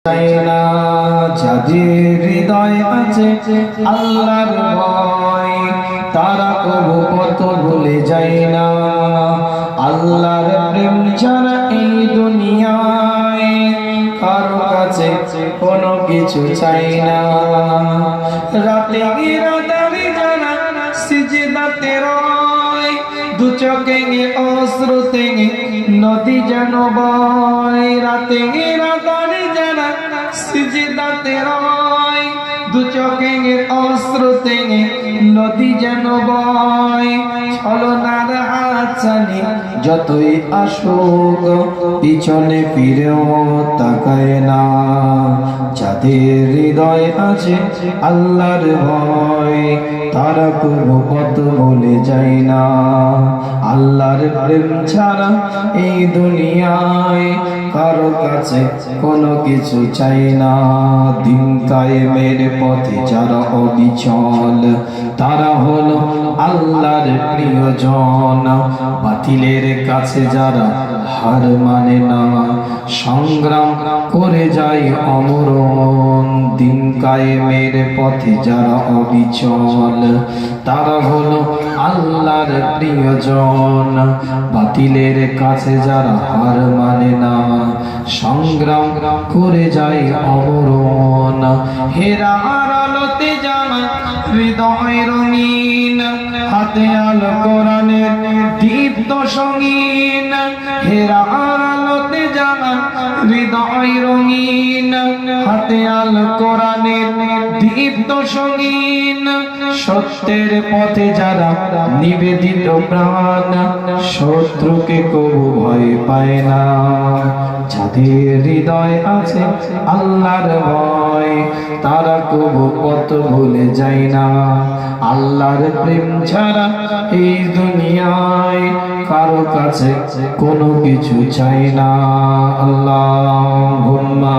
চাই না। যাদের হৃদয় আছে আল্লাহর ভয়, তারা কবু পথ ভুলে যায় না। আল্লাহর প্রেম ছাড়া এই দুনিয়ায় কারো কাছে কোনো কিছু চাই না। রাতে রাতারি জানা সিজদাতে রয়, দু চোখে অশ্রুতে নদী যেন বয়। রাতে রাতারি জানা সিজদাতে রয়, দু চোখে অশ্রুতে নদী যেন বয়। ছলনার হাতছানি যতই আসুক পিছনে ফিরেও তাকায় না। যাদের হৃদয় আছে আল্লাহর ভয়, তারা কবু পথ ভুলে যায় না। আল্লাহর প্রেম ছাড়া এই দুনিয়ায় কারো কাছে কোনো কিছু চাই না। দিন কায়েমের পথে যারা অবিচল, তারা হলো আল্লাহর প্রিয়জন। বাতিলের কাছে যারা হার মানে না, সংগ্রাম করে যায় অমরণ। দিন কায়েমের পথে যারা অবিচল, তারা হলো আল্লাহর প্রিয়জন। বাতিলের কাছে যারা হার মানে না, সংগ্রাম করে যায় অমরণ। হেরার আলোতে জানা হৃদয় রঙিন, হাতে আল কোরআনের দীপ্ত সঙ্গীন। হেরার আলোতে জানা হৃদয় রঙিন, হাতে আল কোরআনের দীপ্ত সঙ্গীন। সত্যের পথে যারা নিবেদিত প্রাণ, শত্রুকে কবু ভয় পায় না। যাদের হৃদয় আছে আল্লাহর ভয়, তারা কবু পথ ভুলে যায় না। আল্লাহর প্রেম ছাড়া এই দুনিয়ায় কারো কাছে কোনো কিছু চাই না। আল্লাহুম্মা